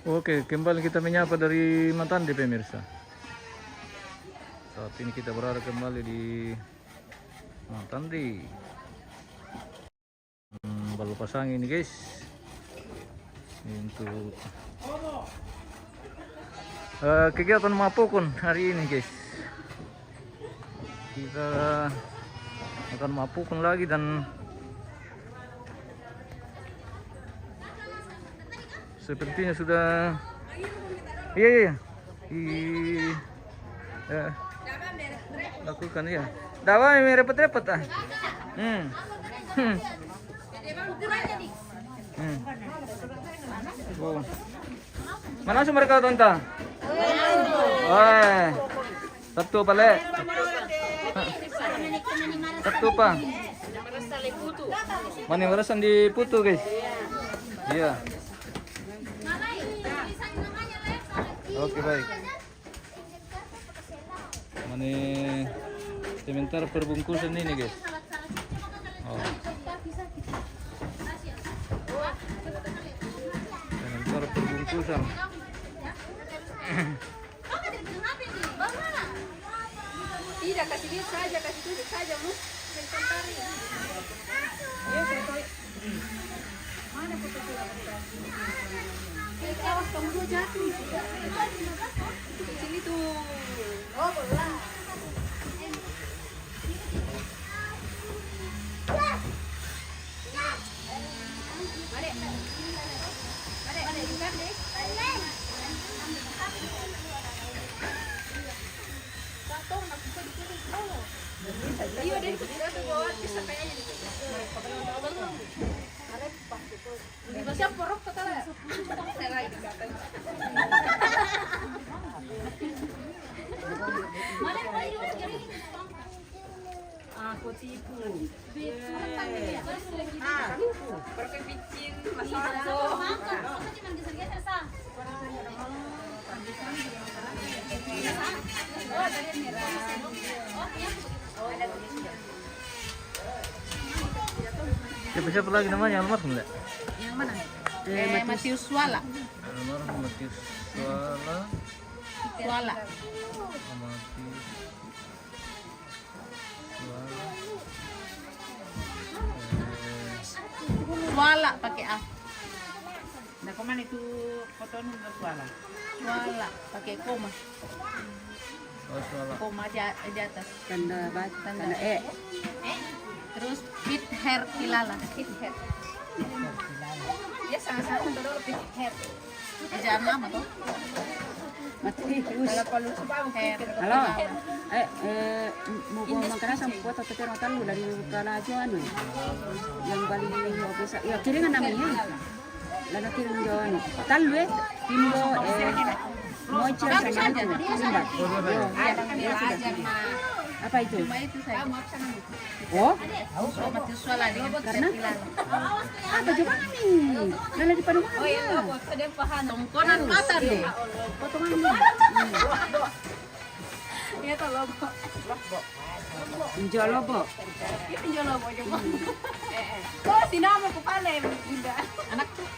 Oke, kembali kita menyapa dari Matande pemirsa. Saat ini kita berada kembali di Matande. Baru pasang ini guys. Untuk kegiatan mapukun hari ini guys. Kita akan mapukun lagi dan sepertinya sudah iya lakukan ya. Dawa repot-repot ah. Oh. Mana sih mereka tonton? Oh, satu pale. Satu pa. Mana merasan di putu guys? Iya. Oke baik. Mana sementara perbungkusan ini guys. Oh. Sementara perbungkusan. Tidak, kasih dia saja, kasih duduk saja, Bu. Mana foto awas kamu dua jatuh. Di sini tuh. Oh, bola. Mari, bukan deh. Iya deh, kita tuh bawa bisa kayaknya di situ. Masih porok kata lah. Saya lagi kata. Mana kali ini? Aku tipu. Pakai bicin, masako. Oh, dari merah. Siapa lagi namanya almarhum enggak? Yang mana? Matius Swala. Almarhum Matius Swala. Swala. Matius Swala. Swala pakai A. Nah, kemana itu foto nunggu Swala? Swala pakai koma. Oh, Swala. Koma di atas. Tanda E. Terus pit hair kilala. Pit hair. Ya sama-sama dulu pit hair. Jangan lama tuh. Kalau perlu hair. Halo. Mau makan sama buat atau terotan lu dari Kalajo anu. Yang paling bisa. Ya kiringan namanya. Lana kirim Jon. Talu timbo mocha sama limbat. Apa itu? Cuma itu saja. Oh? Matius Swala dengan Karena kilala. apa juga nih? Lala di Padang. Oh iya, sudah paham. Tongkonan mata deh. Potongan ini. Iya tuh logo. Injol lobo. Ini logo coba. Oh, sinama ko pala Bunda. Anak tuh.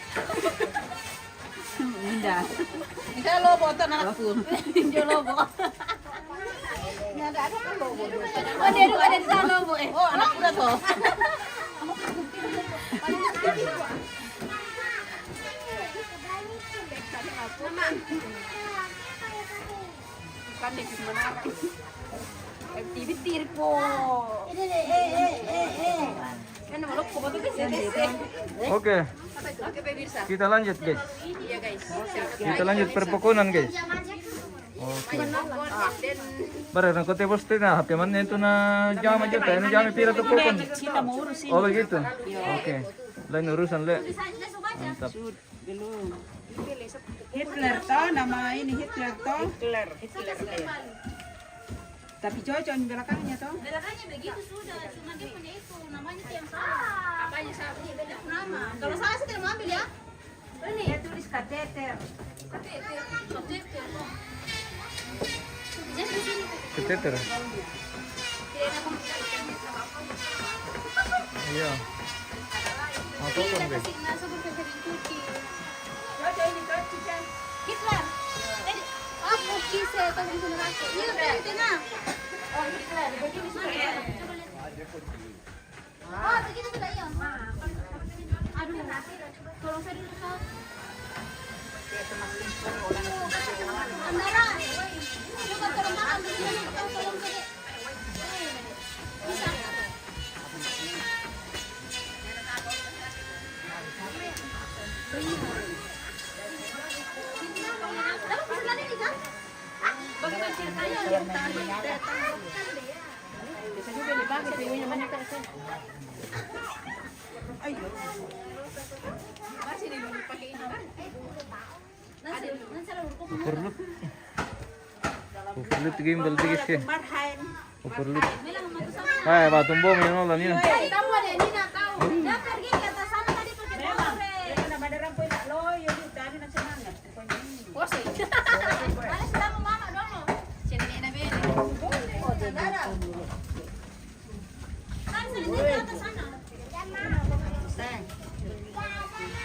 Bunda. Bisa logo tuh anakku. Ini logo. Ada kan logo. Oh, dia ada di sana logo Oh, anak udah tuh. Kan di mana? FTV tirpo. Kan melok kok tuh Oke, Oke, pemirsa. kita lanjut guys. Iya, guys. Kita lanjut perpokonan guys. Oke. Barang na kote poste na happy man itu na jama juta, ini jama pira tuh pokon. Kita mau urusin. Oh begitu. Oke. Lain urusan le. Mantap. Belum. Hitler toh nama ini Hitler toh. Hitler. Tapi cocok di belakangnya toh. Belakangnya begitu sudah, cuma dia punya itu namanya yang salah. Apanya salah? Ini beda nama. Kalau salah saya tidak mau ambil ya. Ini Dia tulis kateter. kateter. Bisa di sini. Keteter. Iya. Apa Tidak kan guys? kasih nasi berkaitan cuci. Cocok ini cocok. Oh, begitu sudah iya. Aduh, tolong saya dulu kak. Andara, coba tolong makan begini, tolong saya. Bisa. Dapat pesan ini kan? Bagaimana ceritanya? Bisa juga dipakai piunya banyak terus. Ayo. Masih dipakai ini kan? Overload. Overload gimbal tigis ya. Overload. Hai, batung bom yang nol ini. Kamu ada ini nak tahu? Dia pergi ke atas sana tadi pakai motor. Oh, sih. Mana sudah mau mama dong? Sini na ben. Andara. Kan sini ke atas sana.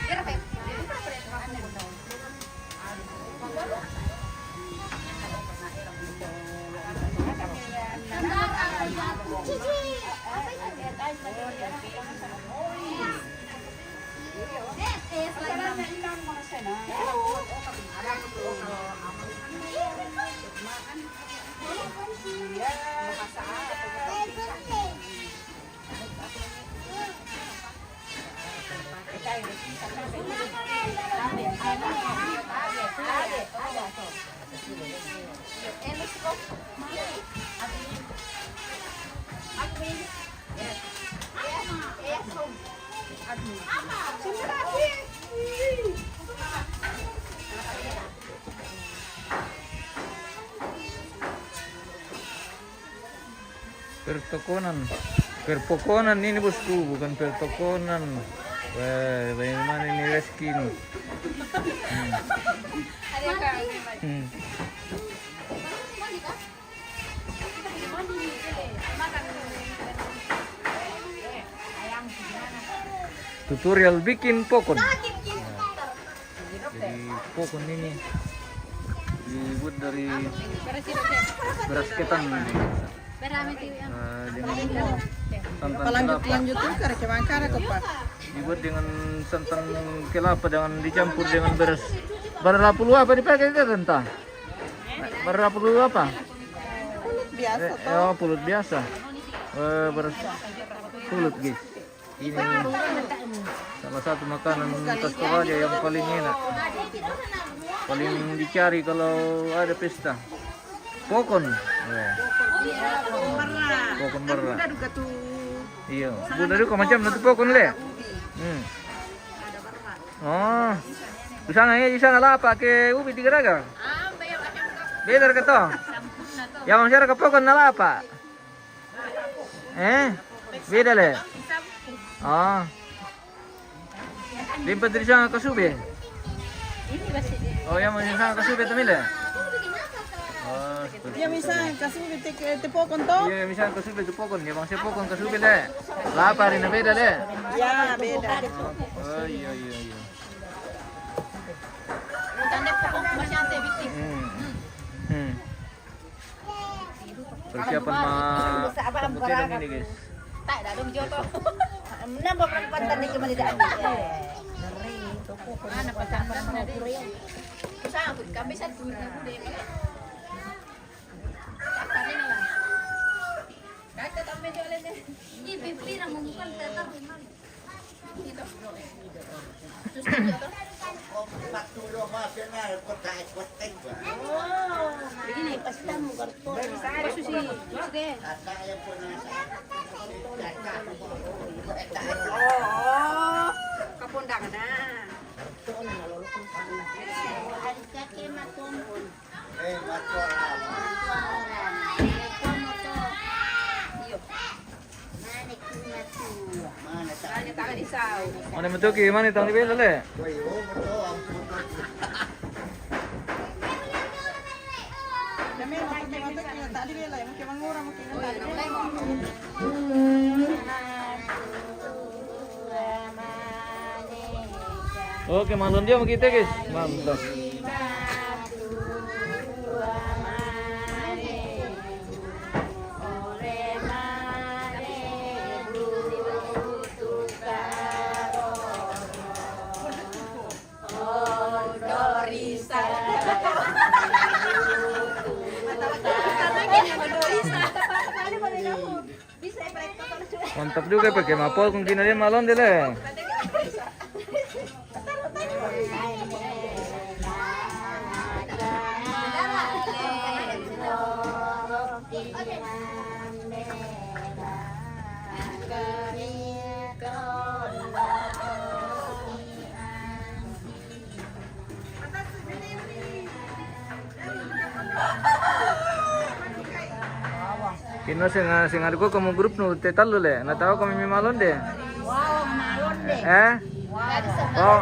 Kira Pep. Cici. Apa itu? Pertokonan ini bosku, bukan pertokonan. Wah, bagaimana ini Reski ini? Ada ka. Tutorial bikin pokon. Jadi pokon ini dibuat dari beras ketan Berami tiwi yang. dengan santan kelapa. Dibuat dengan santan kelapa dengan dicampur dengan beras. Berapa apa dipakai itu rentah? Berapa apa? Biasa toh. Pulut biasa. Beras pulut guys. Ini salah satu makanan khas Toraja yang paling enak, paling dicari kalau ada pesta. Pokon. Pokon merah. Iya, budak itu macam nanti pokon le. Oh, di sana lah pakai ubi tiga raga. Beda kata. Yang masyarakat pokon nala apa? Beda le. Ah. Lipat dari sana ke Sube. Oh, yang dari sana ke Sube tamile. Oh, Ya misalnya kasih te pokon to? iya, misalnya ke Sube tu pokon, ya bang saya pokon ke Sube le. Lapar ini beda le. Ya beda. Oh, iya. Tanda pokok masih ante bitik. Persiapan pembutiran ini guys. Tak dah dong joto. Nambah perempatan ni kembali dah. Mana pasangan mana dia? Pasangan pun kami satu na bude. Tak ni lah. Kata tambe dia le. Ini pipira mau bukan tetar memang. Itu. Terus joto. Begini pasta mo garpo. Pasu si. Sige. Oh, kapundang na. Ano tangan isaw. Mana betul ki mana tang beda le? Kami nak tadi bela, mungkin mangura mungkin. Oke, malam dia kita guys. Mantap. Mantap juga pakai mapol kung kinalian malon dile. Kino sing ada ko kamu grup nu te talo le. Na tahu kami malon deh. Wow, malon deh. Oh,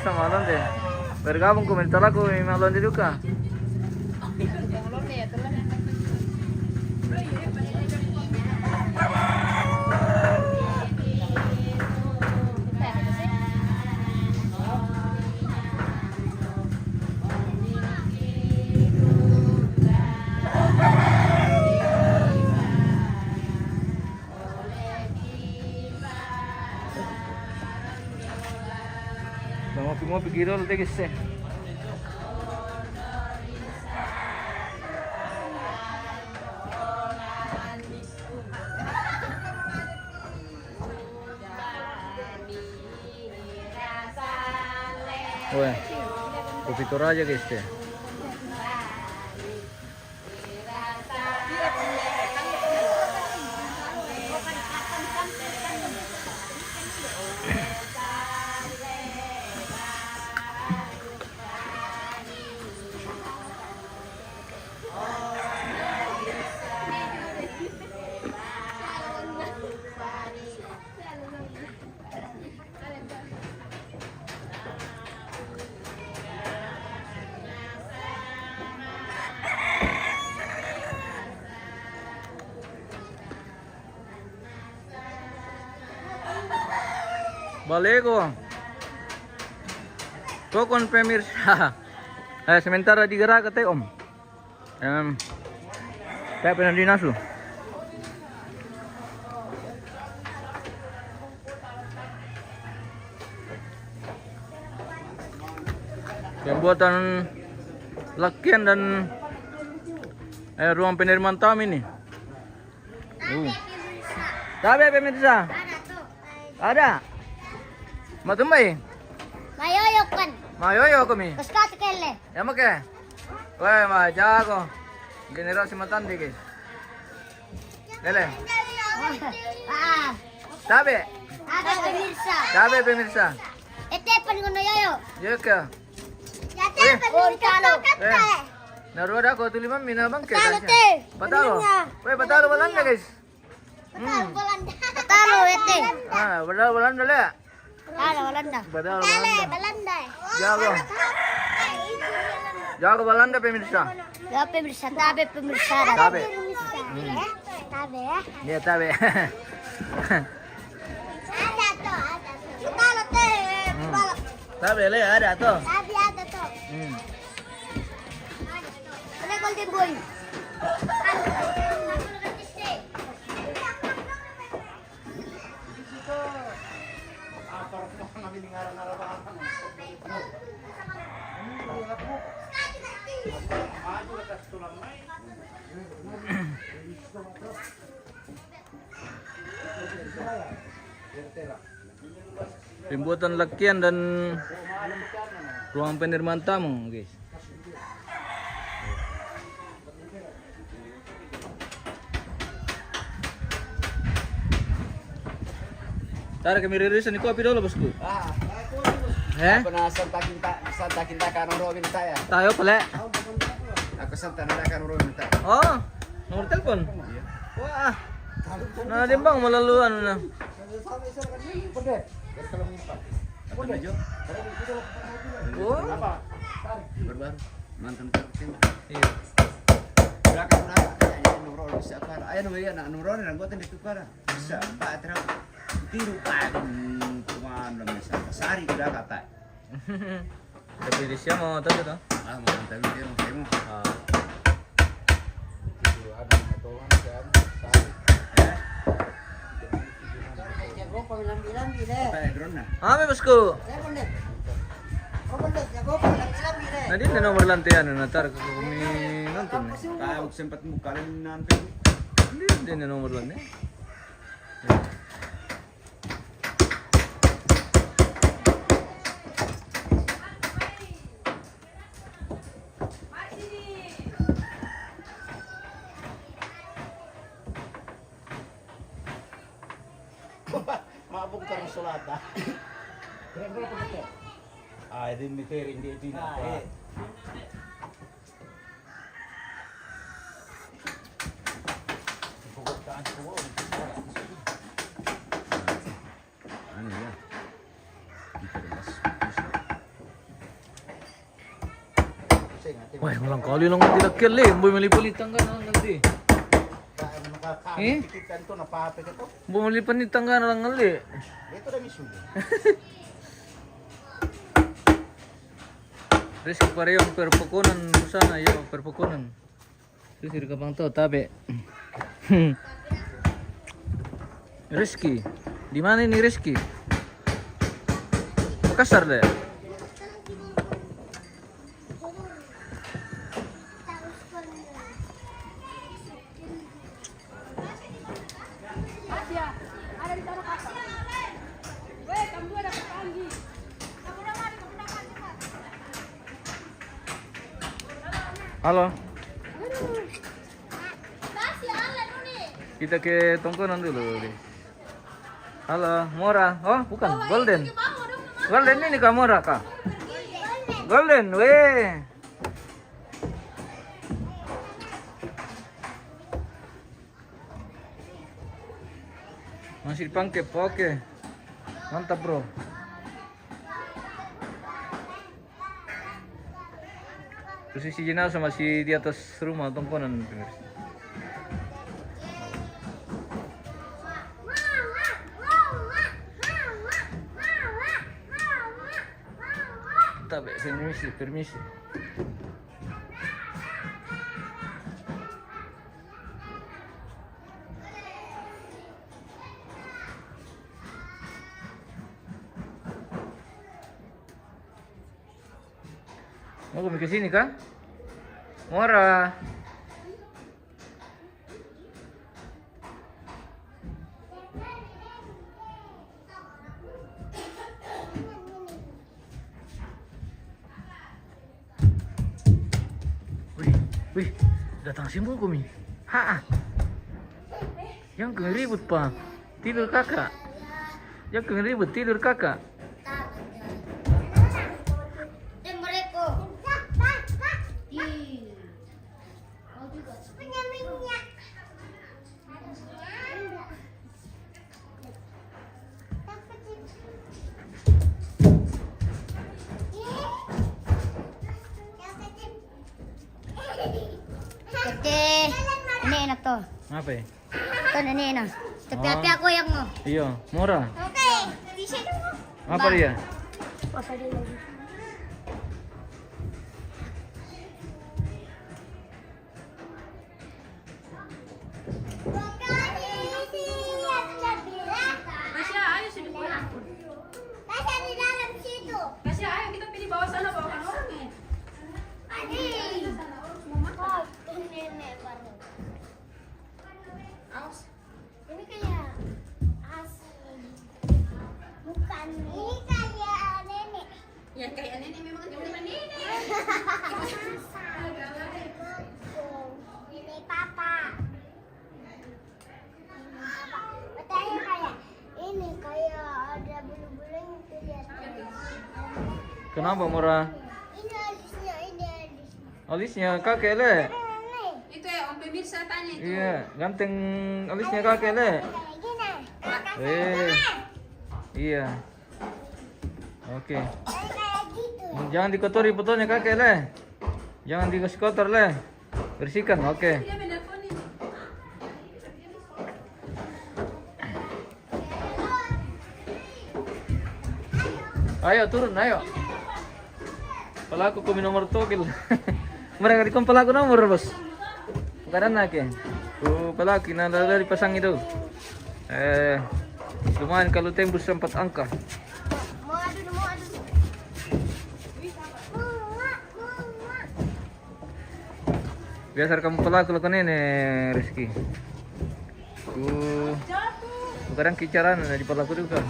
sa malon deh. Bergabung komentar aku malon deh juga. Mau pikir dulu deh guys. Wah, kopi Toraja guys deh. Balik ko. Kokon pemirsa. Sementara digerak ke om. Saya pernah dinasu. Pembuatan lakian dan ruang penerimaan tamu ini. Sabe pemirsa? Ada. Matumay. Mayoyo kan. Mayoyo kami. Kaskat kelle. Ya mo ke? Wah, majago. General si Matandi guys. Dele. Ah. Sabe? Ada pemirsa. Sabe pemirsa. Ete pangono yoyo. Yo ke? Yate pemirsa. Naruda ko tuli mami na bang ke? Patalo te. Patalo. Weh, patalo balanda guys. Patalo ete. Patalo balanda le. Patalo balanda. Patalo balanda. Balanda. Jago. Jago balanda pemirsa. Ya pemirsa, tabe pemirsa. Tabe. Tabe. Dia tabe. Ada to, ada to. Patalo te. Patalo. Tabe le ada to. Tabe ada to. Ada golden boy. Pembuatan lakian dan ruang penerimaan tamu, guys. Tarik kami ririsan di kopi dulu, bosku. Pernah Santa Kinta kan Robin saya. Tayo pala. Aku Santa kan Robin saya. Oh, nomor telepon. Wah. Nah, dimbang melalui anu na. Oh. Baru mantan tertim. Iya. Belakang nomor bisa para. Ayo nomor ya nomor dan gua tadi tukar. Bisa Pak terus tiru Pak cuman belum bisa. Sari udah kata. Tapi di siya mau tahu to? Mantap dia mau. May bosku. Nah, dia na nomor lantian na tar ko kami nonton. Tahu sempat buka nanti. Dia na nomor lantian. Mabuk ka ng sulata. Ay, din miteri, hindi ito na. Ano yan? Wah, malang kali lang ang tilakil eh. Boy, malipalitan ka na lang kaldi. Nakakamikitan to, napapit ito. Bumalipan ka na lang kaldi. Ito na mismo. Riski pare yung perpukunan sana yo, perpukunan. Riski ka bang to, tabi. Riski. Di mana ini Riski? Makassar deh. Halo. Kita ke tongkonan dulu. Halo, Mora. Oh, bukan, Golden. Golden ini kah Mora kah? Golden, weh. Masih dipangkep, oke. Mantap bro. Posisi jenazah masih di atas rumah tongkonan. Tapi permisi. Mau ke sini kah? Mora. Wih, datang si Mukumi. Yang ribut pa. Tidur kakak. Yang ribut tidur kakak. Ini enak tuh. Apa ya? Kan ini enak. Tapi aku yang mau. Iya, Mora. Oke, di sini. Apa dia? Apa dia lagi? Tasya, ayo sini pulang. Tasya di dalam situ. Tasya, ayo kita pilih bawah sana, bawakan orang nih. Adik. Oh, ini nenek baru. Awas. Ini kayak asli. Bukan. Ini kayak nenek. Ya kayak nenek memang jauh dengan nenek. Ini papa. Matanya kayak ini kayak ada bulu-bulunya tuh lihat. Kenapa Mora? Ini alisnya, ini alisnya. Alisnya kakek le. Nenek. Itu ya Om Pemirsa tanya itu. Iya, ganteng alisnya kakek le. Kayak gini. Iya. Oke. Kayak gitu. Jangan dikotori fotonya kakek le. Jangan dikasih kotor le. Bersihkan, oke. Dia menelpon ini. Ayo turun, ayo. Pelaku kami nomor togel. Mereka di pelaku nomor bos. Bukan anak ya. Pelaku nah dari pasang itu. Lumayan kalau tembus 4 angka. Mau adu. Biasa kamu pelaku lakukan ini Rizky. Bukan kadang kicaran na di palaku juga.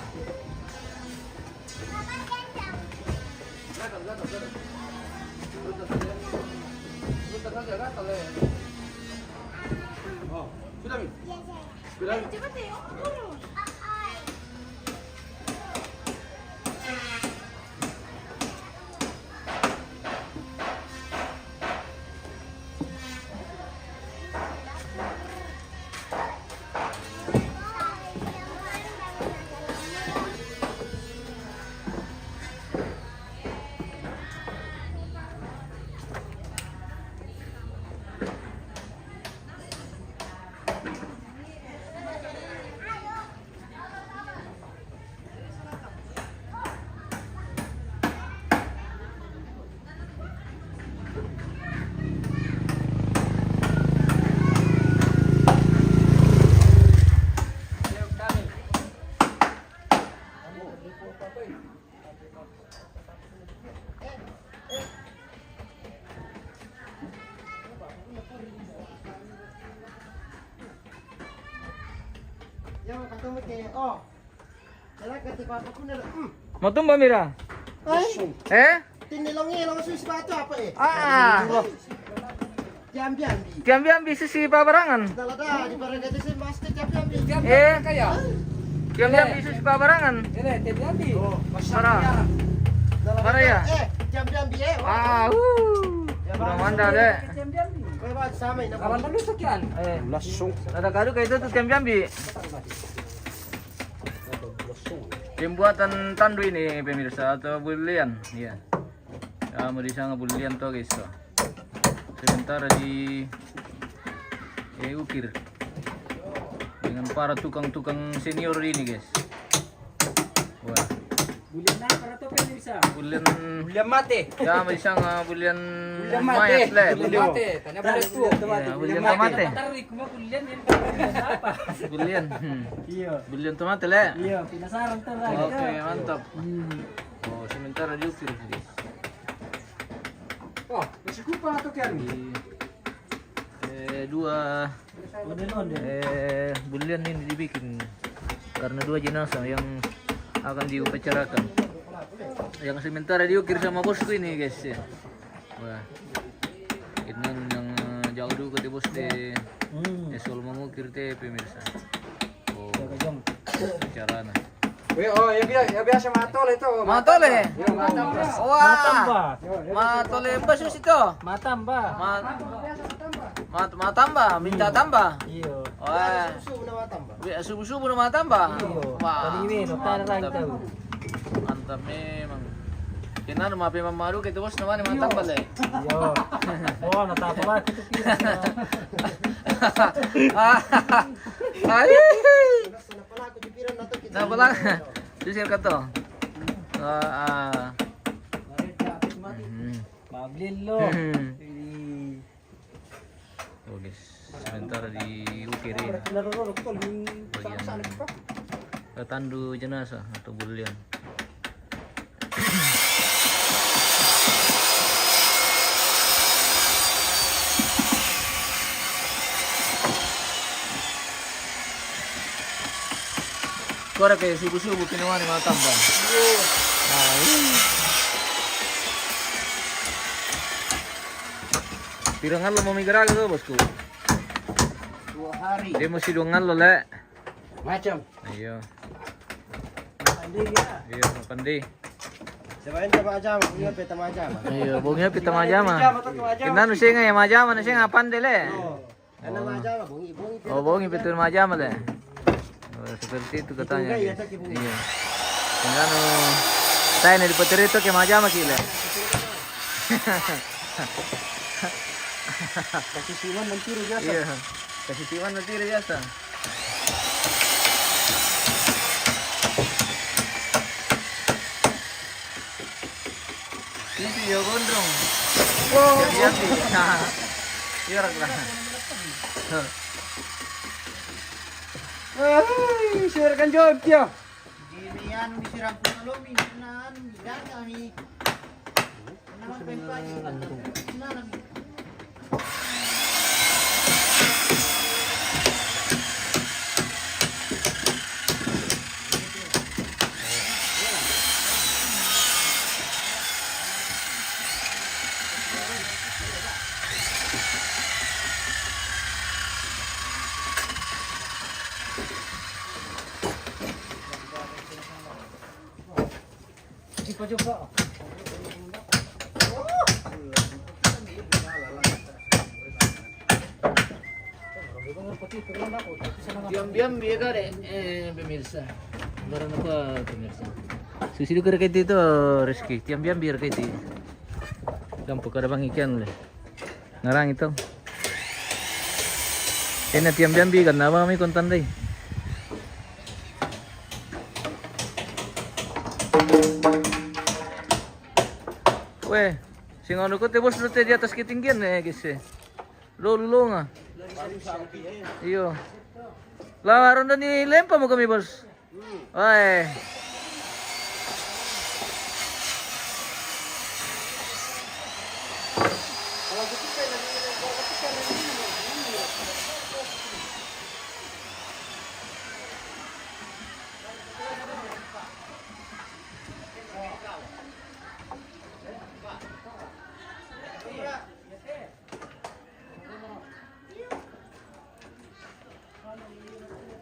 Yang ketemu ke oh. Kaya ketika aku nila. Matumba mira. Ay, tinilongi lang sa isbato apa eh. Jambi. Kiambi sisi pabarangan. Talaga di barangay sa master jambi. Kiambi sisi pabarangan. Para. Para ya. Jambi eh. Kurang mandal deh. Kaya ba sama ina. Langsung. Ada kado kayak itu tuh Kiambi. Pembuatan tandu ini pemirsa atau bulian, iya. Ya, mau disangka bulian tuh guys. Tuh. Sementara di ukir dengan para tukang-tukang senior ini guys. Wah. Bulan na para to pemirsa. Bulian mate. ya mau disangka bulian mayat lah. Tanya balik po. Ya, bulian tomate. Tarik mo bulan yan apa? Bulian. Iya. Bulian tomate lah. Iya, penasaran to ra. Oke, mantap. Oh, sementara di ukir guys. Oh, masih kupa to kan. Dua bulian ini dibikin karena dua jenazah yang akan diupacarakan. Yang sementara diukir sama bosku ini guys ya. Wah, ini yang jauh dulu ke bos de soal mengukir teh pemirsa. Oh, acara nah. Oh, ya biasa matol itu. Matole. Matamba. Wah. Matole basus itu. Matamba. Matamba, minta tambah. Iya. Wah. Susu na matamba. Subuh-subuh nama tambah. Wah. Ini tanarang tahu. Mantap memang. Kena rumah pe mamaru gitu bos nama mantap bale. Iya. Oh, natapa ba kita kira. Ay. Pala ako dipiran na to kita. Nah, pala. Sisir ka to. Maglilo. Oh guys, sebentar diukirin bagian tandu jenazah atau bulian. Suara kayak subuh-subuh kinuan yang tambah. Pirangan lo mau migrar gitu bosku. 2 hari. Dia masih dongan lo le. Macam. Iya. Pandai ya. Iya, pandai. Sebain ka macam, ingat peta macam. Iya, bongnya pita majama. Kita nu singa ya majama, nu singa pandai le. Ano macam, bungi. Oh, bongi pitur majama le. Oh, seperti itu katanya. Iya. Kita nu saya nih di petir itu ke majama kile. Kasih siwan mencuri biasa. Iya. Kasih siwan nanti biasa. Ini yo gondrong. Wow. Iya lah. Ay, siarkan job dia. Ginian disiram puno minunan, dana ni. Nama pempagi. Nana. Diam-diam dia kare pemirsa. Barang apa pemirsa? Susi du kare kaiti itu Rizky. Diam-diam biar kaiti. Gampang kada bang ikan le. Ngarang itu. Kena diam-diam bi karena apa kami kontan deh. Weh, sing ano ko te bos rute di atas ketinggian guys. Lolo nga. Iyo. Lah ronda ni lempa mo kami bos. Weh.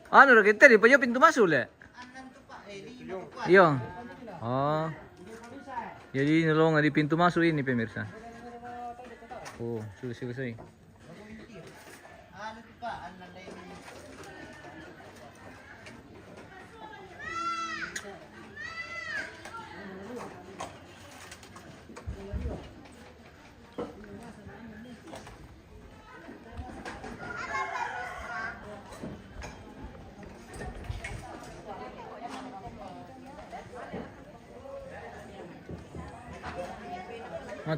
Ano ra kita di pa pintu masuk le? Iya. Oh. Jadi nolong di pintu masuk ini pemirsa. Oh, sudah.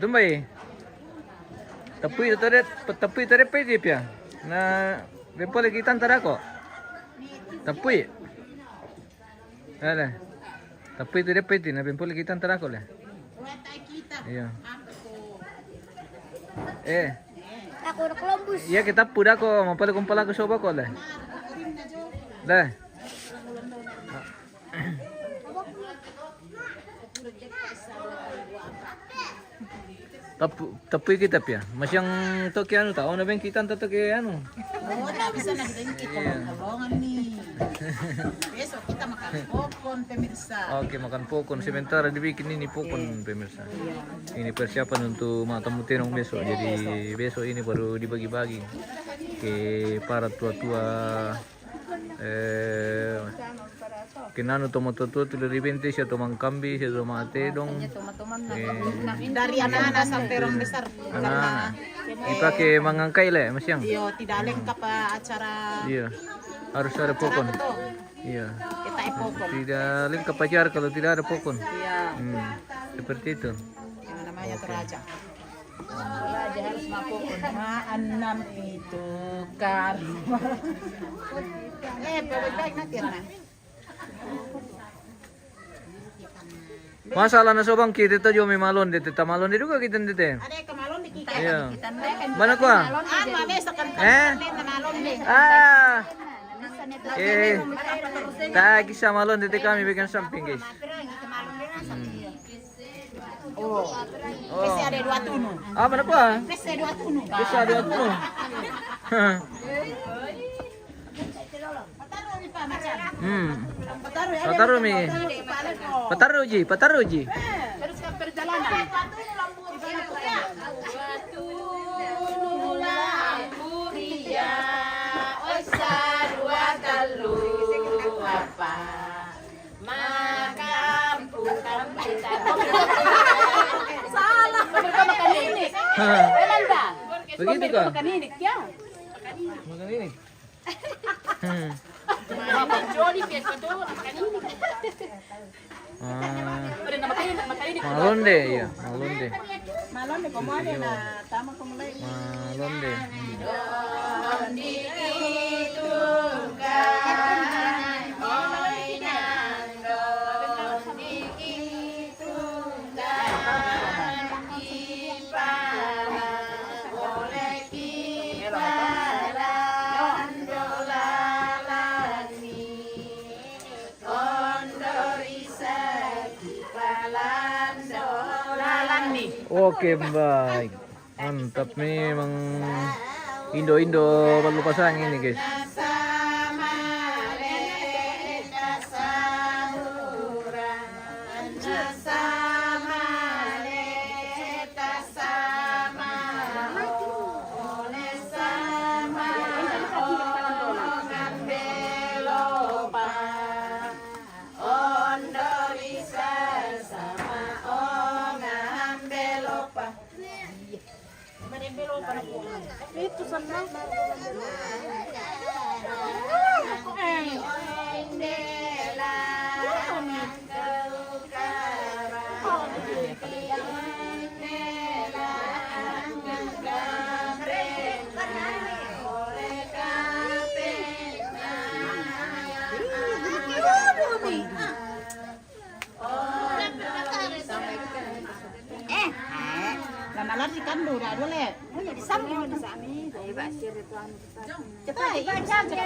Tumbay. Tapi tadi pede pia. Na bepole kita antara ko. Tapi. Ala. Tapi tadi pede na bepole kita antara ko le. Iya. Ako na Columbus. Iya kita puda ko mapale kumpala ko soba ko le. Dah. Tapi kita pia. Masyang to kaya ano tao na ben kita to kaya ano. Oo, bisa na kita tulungan ni. Besok kita makan popcorn pemirsa. Oke, makan pokon. Sebentar dibikin ini pokon pemirsa. Ini persiapan untuk tamu tenong besok. Jadi besok ini baru dibagi-bagi ke para tua-tua. Kinano tomato-tua tu dari binti siya tomang kambi siya tomate dong. Dari anak-anak sampai orang besar. Anak. Ipake mangangkay le, masyang. Iyo, tidak lengkap acara. Iya. Harus ada pokon. Iya. Kita ipokon. Tidak lengkap acara kalau tidak ada pokon. Iya. Seperti itu. Yang namanya Toraja. Raja harus mapokon. Maanam itu karma. Baik nanti na. Masalah na sobang kita to jo may malon dito. Tamalon dito ka kita dito. Ada kemalon di kita. Iya. Mana ko ah? Mabesa kan kemalon ni. Ah. Tagi sa malon dito kami bikin samping guys. Oh. Kasi ada dua tunu. Ah, mana ko ah? Kasi dua tunu. Bisa dua tuh. Pataruh mi. Pataruh ji. Terus ke perjalanan. Salah. Makaninik. Kailan ba? Begitu ka? Makaninik ya. Makan ini. Joli pesa tu makaninik. Malon deh, iya. Malon deh. Malon de como na tama como lay. Malon deh. Oke baik, mantap nih emang Indo perlu pasang ini guys. pa. Manimbelopa na po. Ito sa mga. Namalar si Kando dah dulu le. Cepat, ikan ke.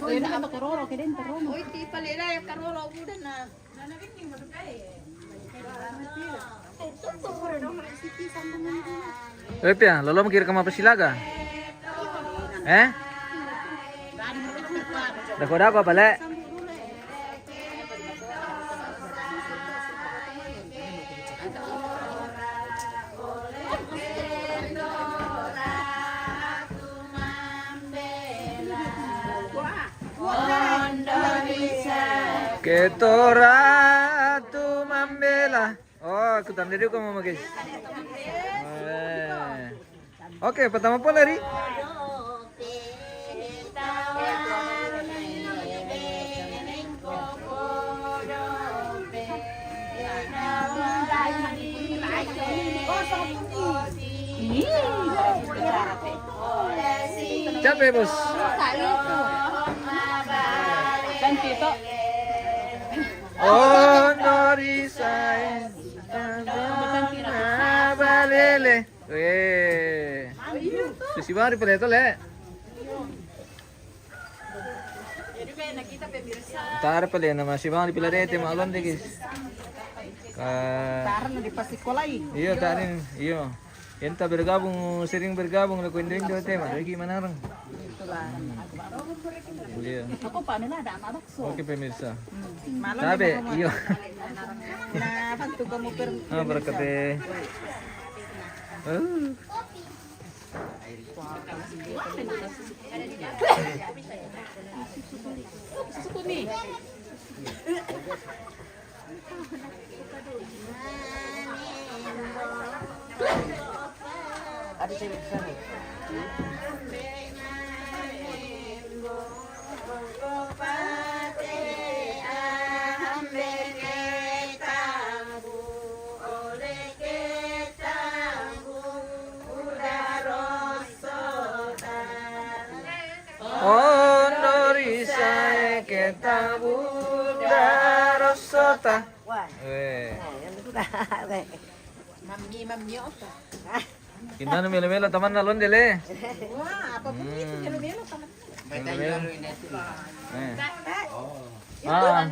Kau nak apa keroro ke den keroro. Uy, di palila yung karuro udah na. Pia, lolo makir ka mapasilaga. Eh? Dako pala. Ketora tu mambela. Oh, aku tam dari kamu guys. Oke, pertama pun lari. Capek bos. Oh, Norisai. Balele. Weh. Susi baru pala ito le. Tara pala yan naman. Si Bang di pala rete. Maalon de guys. Taran na di pa sekolah. Iyo, tarin. Iyo. Yan ta bergabung, sering bergabung. Lakuin-lakuin doon tema. Lagi manarang. Iya. Ako pa nila ada anak bakso. Oke pemirsa. Malam Sabi, iyo. na pagtuga mo per. Ah, berkate. Suku ni. Ada saya di sana. Oh, Norisai kita Buddha Rosota. Weh. Mami opa. Kinano melo-melo taman na lon dele. Wah, apa pun itu melo-melo sama. Melo-melo. Ah.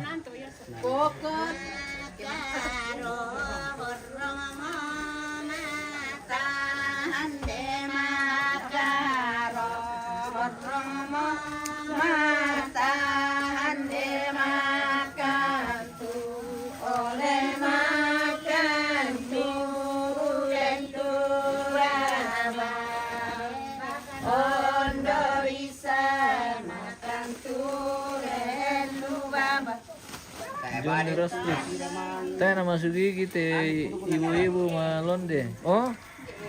Pokok. Juni Rostis. Tayo na masugigi te ibu-ibu malonde. Oh,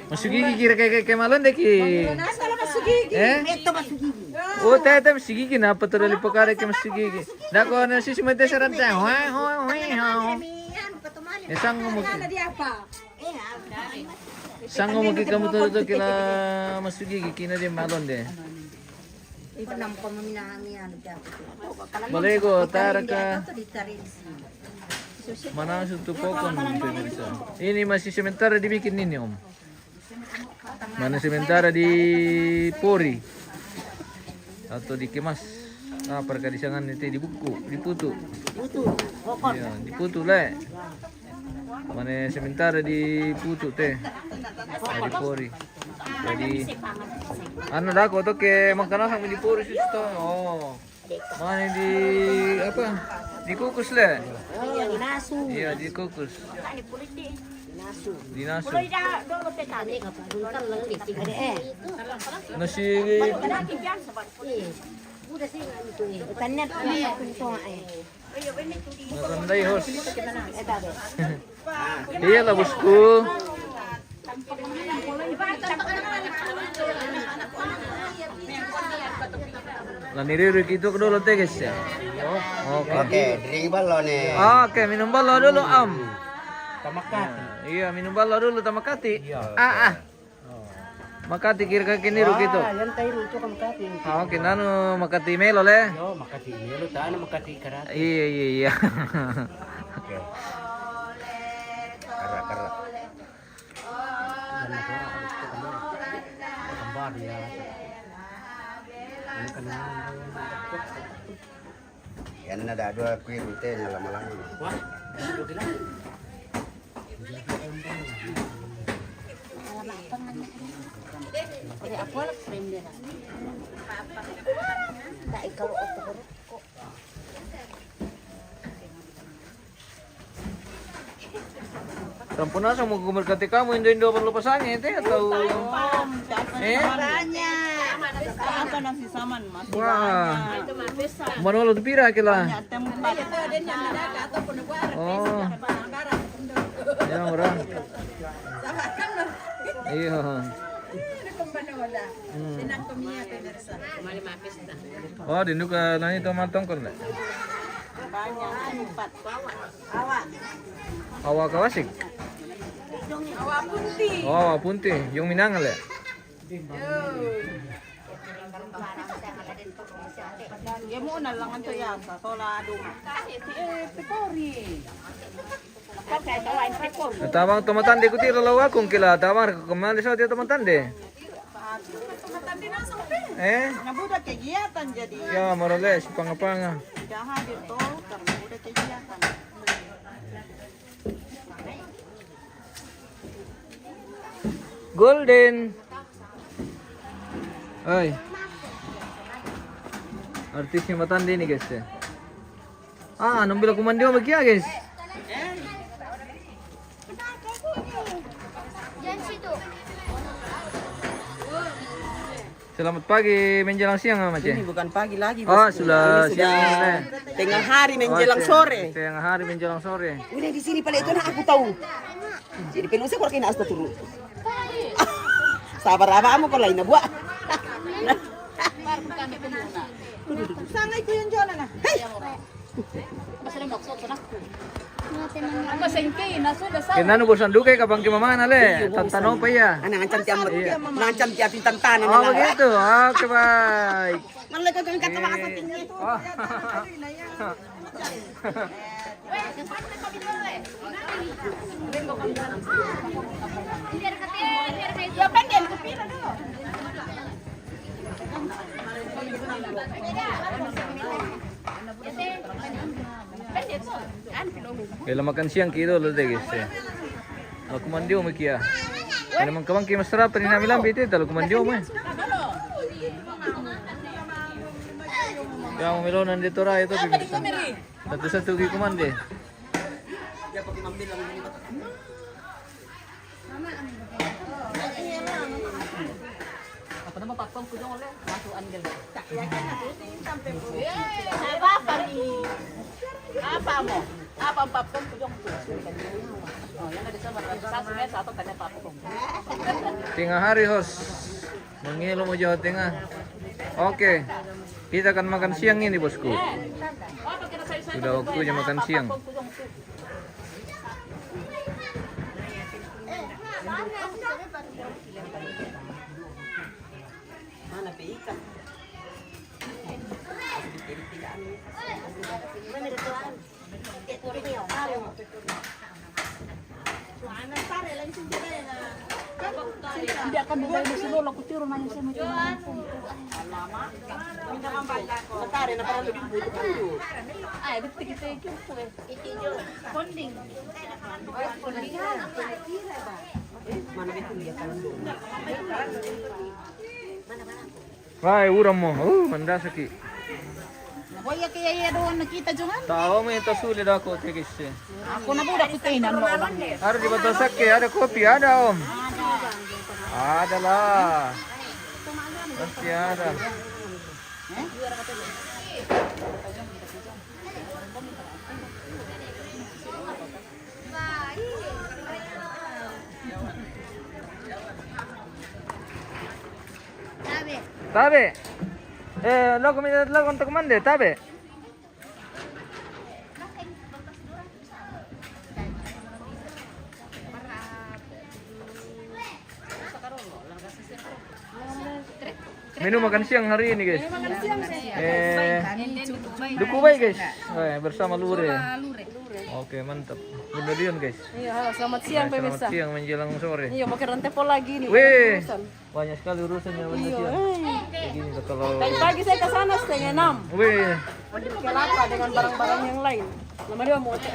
masugigi kira kayak malonde ki. Asal masugigi. Ito masugigi. Oh, tayo masugigi na patulali pakare ke masugigi. Dako na si simete sarante. Hoy hoy hoy hoy. Esang mo Dia apa? Sang mo kamu tuh kila masugigi kina dia malonde. Boleh go taraka. Mana suntuk pokon pemirsa. Ini masih sementara dibikin ini om. Mana sementara di pori atau dikemas. Ah, perkadisangan itu diputu. Iya, diputu le. Mana sementara diputu teh. Di pori. Jadi anu dah kau tuh ke makanan sama di pori situ. Oh. Mana di apa? Dikukus le. Iya, dikukus. Dinasu. Nasi Nakandai hos. Iya lah bosku. Lah niririk itu dulu teh guys ya. Oke. Oke, drink balon nih. Oke, minum balo dulu Om. Tamakati. Iya, minum balo dulu tamakati. Makati kira kaki niru gitu. Yan tayo ito ka makati. Oke, nanu makati melo le. Yo, makati melo taan makati karate. Iya. Oke. Kara. Gambar ya. Ano ka na? Yan na dado kuwi rute na lama-lama. Wah, ano ka na? Oleh aku lah frame dia. Tak kalau otak kok. Sampun asa mau berkati kamu Indo perlu pasangnya itu atau Apa nasi saman mas? wah. Manolo pira kila. Oh. Ya murah. Iya. Oh, dindu ka nani to mantong kon. Awa kawasik. Awa punti, yung minangal eh. Ya mo na lang ang yata, sola aduma. Pepori. Tawang tumatande ko tiro lawa kung kila tawang kumali sa tiro tumatande. Nabuda kegiatan jadi. Ya, morales pangapanga. Jaha dito, nabuda kegiatan. Golden. Ay. Artisnya matande ni guys. Anong bila kumandio magkiya guys? Diyan situ. Selamat pagi menjelang siang Mama Ini Ceh. bukan pagi lagi. Oh, bosku. sudah Ini siang ini. tengah hari menjelang sore. Tengah hari menjelang sore. Udah di sini pada itu nah aku tahu. Jadi penuh saya kurang asal turun. Sabar apa kamu kalau lain buat. Sangai ko yung jola na. Hey! Kinano bosan dukay kapang kimamana le. Tantanaw pa ya. Ana ngancam ti amot. Ngancam ti ating tantanan Oh, na. begitu. Oke, baik. Malay ka kang katawa ka sa tingin ito. Oh. Ya pengen ke pira do. Kailan makan siang kito lo de guys. Kalau kumandio mo kiya. Ano man kamang kimasarap rin namin lang biti talo kumandio mo. Kaya mo melo nandito ra ito bibisan. Satu-satu gi kumande. Apa nama pakpong kudong oleh masuk angel. Apa ni? Apa mo? Apa ang pakpong kudong tu? Oh, yang ada sama satu kanya pakpong. Tengah hari host. Mangilo mo Jawa Tengah. Oke. Kita akan makan siang ini bosku. Sudah waktunya makan siang. Mana peikan? Hindi akan bigay mo si Lola Kutiro na yung sa mga Matari na parang lebih buto. ay, bitti kita yung po eh. Konding. Mana betul ya kalau doon. Wah, uram mo. Oh, mandasaki. Waya kaya doon nakita jungan. Tahu mo ito sulit ako tigis. Ako na budak kutinan mo lang. Ada di botol sake, ada kopi, ada om. Ada lah. Pasti ada. Sabi. Tabe. Lo comida lo untuk mande, tabe. Menu makan siang hari ini guys. Duku bay guys. Bersama Lure. Oke mantap. Bener Dion guys. Iya, selamat siang pemirsa. Selamat siang menjelang sore. Iya, pakai rantepol lagi nih. Wih, Urusan. banyak sekali urusannya banyak siang. Begini tuh kalau. Tadi pagi saya ke sana setengah 6. Wih, Di Kelapa dengan barang-barang yang lain. Nama dia mau cek.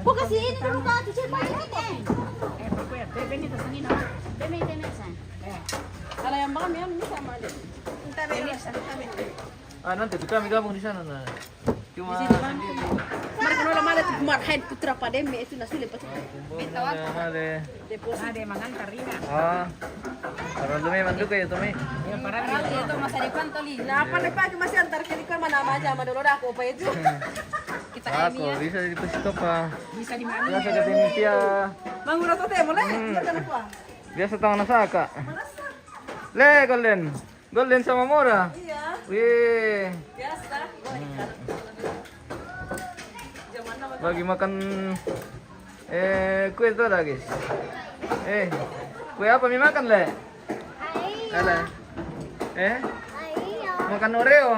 Bukan sih ini dulu Kak, cuci banyak kok. Kalau yang bang ya ini sama aja. nanti kami gabung di sana nah. Cuma Mereka nolak malah tuh Marhain Putra Pademe itu nasi lepas. Male. Deposit. Ada mangantar ina. Para dumi mandu kayo tumi. Itu masa depan toli. Nah, apa nih pagi masih antar kiri kan mana aja sama dulu aku apa itu. Kita Ako, bisa di pwesto pa. Bisa di mana? Biasa ka din siya. Mangura to te mulai. Silakan apa? Biasa tang nasaka. Le, Golden. Golden sama Mora. Iya. Wih, Biasa. bagi makan kue itu ada guys. Kue apa mi makan le? Ayo. Ala. Ayo. Makan Oreo.